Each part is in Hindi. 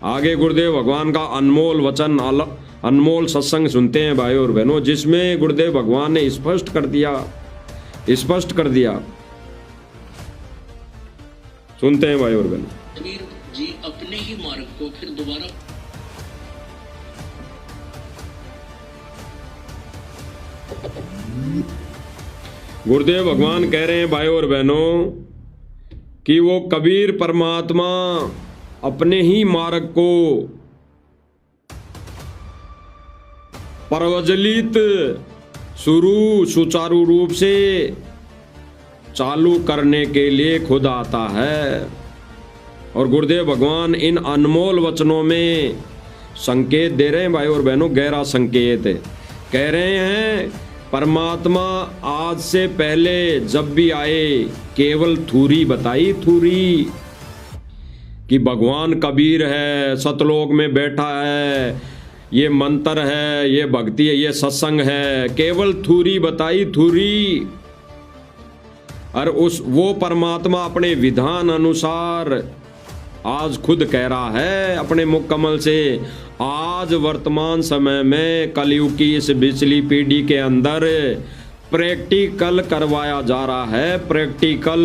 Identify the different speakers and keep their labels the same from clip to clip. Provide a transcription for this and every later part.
Speaker 1: आगे गुरुदेव भगवान का अनमोल वचन, अनमोल सत्संग सुनते हैं भाई और बहनों, जिसमें गुरुदेव भगवान ने स्पष्ट कर दिया। सुनते हैं भाई और बहनों।
Speaker 2: कबीर जी अपने ही मार्ग को फिर दोबारा
Speaker 1: गुरुदेव भगवान कह रहे हैं भाई और बहनों कि वो कबीर परमात्मा अपने ही मार्ग को प्रज्वलित सुचारू रूप से चालू करने के लिए खुद आता है। और गुरुदेव भगवान इन अनमोल वचनों में संकेत दे रहे हैं भाई और बहनों, गहरा संकेत कह रहे हैं परमात्मा आज से पहले जब भी आए केवल थूरी बताई, थूरी कि भगवान कबीर है, सतलोक में बैठा है, ये मंत्र है, ये भक्ति है, ये सत्संग है, केवल थूरी बताई, थूरी। और वो परमात्मा अपने विधान अनुसार आज खुद कह रहा है अपने मुख कमल से, आज वर्तमान समय में कलयुग की इस पिछली पीढ़ी के अंदर प्रैक्टिकल करवाया जा रहा है। प्रैक्टिकल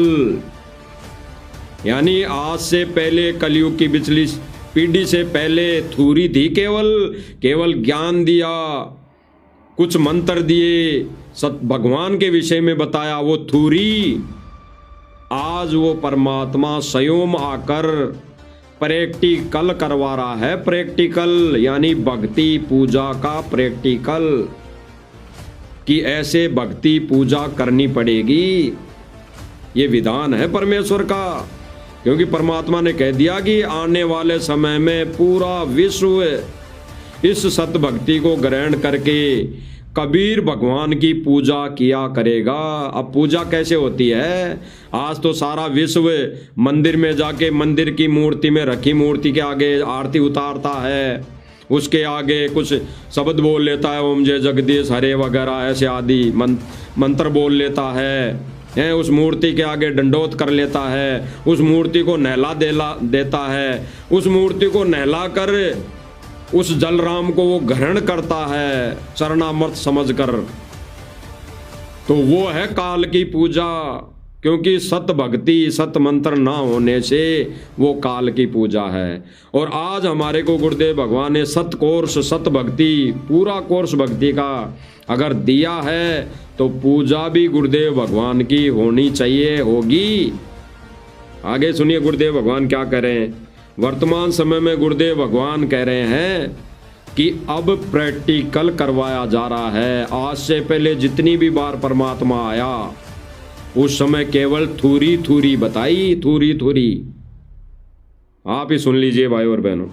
Speaker 1: यानी आज से पहले कलयुग की पिछली पीढ़ी से पहले थूरी थी, केवल ज्ञान दिया, कुछ मंत्र दिए, भगवान के विषय में बताया, वो थूरी। आज वो परमात्मा स्वयं आकर प्रैक्टिकल करवा रहा है। प्रैक्टिकल यानी भक्ति पूजा का प्रैक्टिकल, कि ऐसे भक्ति पूजा करनी पड़ेगी। ये विधान है परमेश्वर का, क्योंकि परमात्मा ने कह दिया कि आने वाले समय में पूरा विश्व इस सत भक्ति को ग्रहण करके कबीर भगवान की पूजा किया करेगा। अब पूजा कैसे होती है? आज तो सारा विश्व मंदिर में जाके मंदिर की मूर्ति में रखी मूर्ति के आगे आरती उतारता है, उसके आगे कुछ शब्द बोल लेता है, ओम जय जगदीश हरे वगैरह ऐसे आदि मंत्र बोल लेता है, उस मूर्ति के आगे दंडोत कर लेता है, उस मूर्ति को नहला देता है, उस मूर्ति को नहला कर उस जलराम को वो ग्रहण करता है चरणामृत समझकर। तो वो है काल की पूजा, क्योंकि सत भक्ति सत मंत्र ना होने से वो काल की पूजा है। और आज हमारे को गुरुदेव भगवान ने सत कोर्स, सत भक्ति, पूरा कोर्स भक्ति का अगर दिया है तो पूजा भी गुरुदेव भगवान की होनी चाहिए, होगी। आगे सुनिए गुरुदेव भगवान क्या कह रहे हैं। वर्तमान समय में गुरुदेव भगवान कह रहे हैं कि अब प्रैक्टिकल करवाया जा रहा है। आज से पहले जितनी भी बार परमात्मा आया उस समय केवल थूरी थूरी बताई, थूरी थूरी। आप ही सुन लीजिए भाई और बहनों।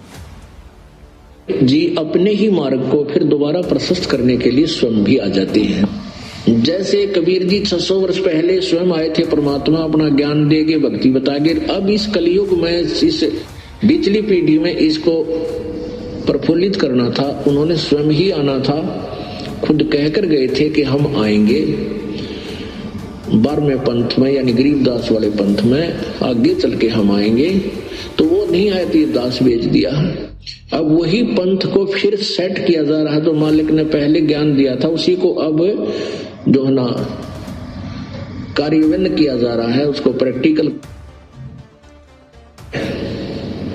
Speaker 2: जी अपने ही मार्ग को फिर दोबारा प्रशस्त करने के लिए स्वयं भी आ जाते हैं। जैसे कबीर जी 600 वर्ष पहले स्वयं आए थे, परमात्मा अपना ज्ञान देके भक्ति बतागे। अब इस कलयुग में इस पिछली पीढ़ी में इसको प्रफुल्लित करना था, उन्होंने स्वयं ही आना था। खुद कहकर गए थे कि हम आएंगे 12वें पंथ में, यानी गरीबदास वाले पंथ में आगे चल के हम आएंगे। तो वो नहीं आए तो ये दास भेज दिया। अब वही पंथ को फिर सेट किया जा रहा है। तो मालिक ने पहले ज्ञान दिया था, उसी को अब जो है ना कार्यान्वयन किया जा रहा है, उसको प्रैक्टिकल।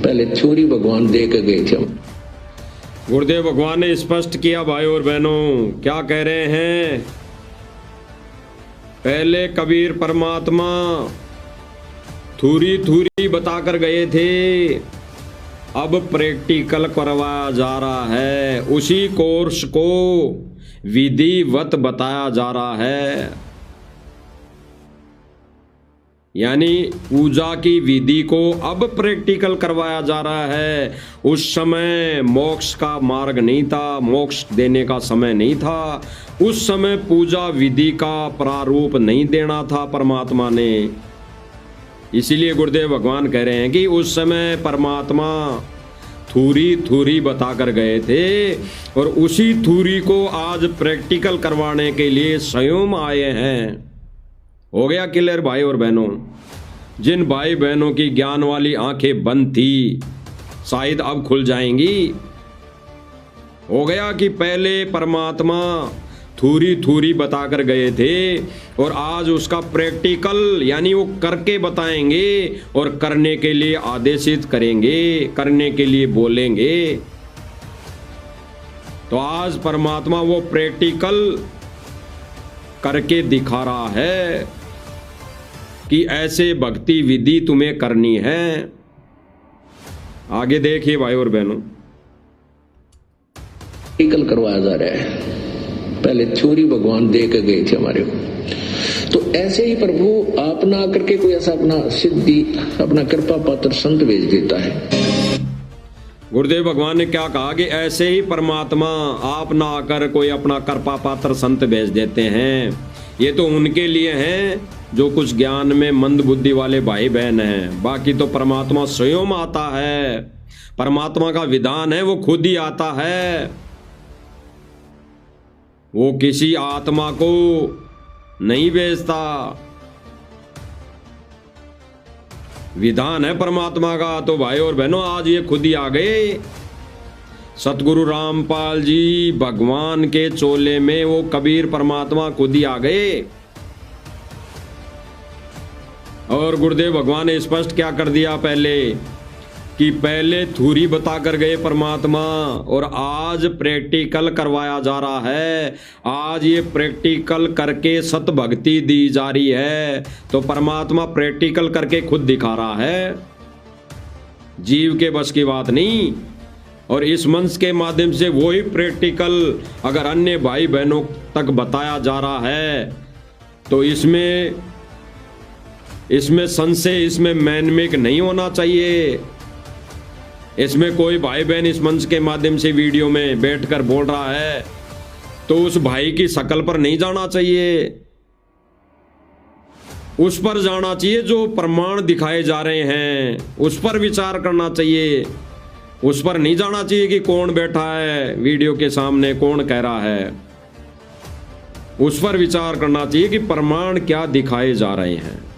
Speaker 2: पहले थ्योरी भगवान दे के गए थे।
Speaker 1: गुरुदेव भगवान ने स्पष्ट किया भाई और बहनों, क्या कह रहे हैं। पहले कबीर परमात्मा थूरी थूरी बताकर गए थे, अब प्रैक्टिकल करवाया जा रहा है। उसी कोर्स को विधिवत बताया जा रहा है, यानी पूजा की विधि को अब प्रैक्टिकल करवाया जा रहा है। उस समय मोक्ष का मार्ग नहीं था, मोक्ष देने का समय नहीं था। उस समय पूजा विधि का प्रारूप नहीं देना था परमात्मा ने। इसीलिए गुरुदेव भगवान कह रहे हैं कि उस समय परमात्मा थूरी थूरी बताकर गए थे, और उसी थूरी को आज प्रैक्टिकल करवाने के लिए स्वयं आए हैं। हो गया क्लियर भाई और बहनों। जिन भाई बहनों की ज्ञान वाली आंखें बंद थी, शायद अब खुल जाएंगी। हो गया कि पहले परमात्मा थूरी थूरी बताकर गए थे और आज उसका प्रैक्टिकल यानी वो करके बताएंगे और करने के लिए आदेशित करेंगे, करने के लिए बोलेंगे। तो आज परमात्मा वो प्रैक्टिकल करके दिखा रहा है कि ऐसे भक्ति विधि तुम्हें करनी है। आगे देखिए भाई और बहनों,
Speaker 2: प्रैक्टिकल करवाया जा रहा है। पहले थ्योरी भगवान दे के गए थे हमारे को, तो ऐसे ही प्रभु आप ना करके कोई ऐसा अपना सिद्धि, अपना कृपा पात्र संत भेज देता है।
Speaker 1: गुरुदेव भगवान ने क्या कहा कि ऐसे ही परमात्मा आप ना आकर कोई अपना कृपा पात्र संत भेज देते हैं। ये तो उनके लिए हैं जो कुछ ज्ञान में मंद बुद्धि वाले भाई बहन हैं। बाकी तो परमात्मा स्वयं आता है। परमात्मा का विधान है, वो खुद ही आता है। वो किसी आत्मा को नहीं भेजता। विधान है परमात्मा का। तो भाई और बहनों, आज ये खुद ही आ गए। सतगुरु रामपाल जी भगवान के चोले में वो कबीर परमात्मा खुद ही आ गए। और गुरुदेव भगवान ने स्पष्ट क्या कर दिया पहले कि पहले थ्योरी बता कर गए परमात्मा और आज प्रैक्टिकल करवाया जा रहा है। आज ये प्रैक्टिकल करके सत भक्ति दी जा रही है। तो परमात्मा प्रैक्टिकल करके खुद दिखा रहा है, जीव के बस की बात नहीं। और इस मंच के माध्यम से वही प्रैक्टिकल अगर अन्य भाई बहनों तक बताया जा रहा है तो इसमें संशय, इसमें मैनमेक नहीं होना चाहिए। इसमें कोई भाई बहन इस मंच के माध्यम से वीडियो में बैठकर बोल रहा है तो उस भाई की शक्ल पर नहीं जाना चाहिए, उस पर जाना चाहिए जो प्रमाण दिखाए जा रहे हैं, उस पर विचार करना चाहिए। उस पर नहीं जाना चाहिए कि कौन बैठा है वीडियो के सामने, कौन कह रहा है। उस पर विचार करना चाहिए कि प्रमाण क्या दिखाए जा रहे हैं।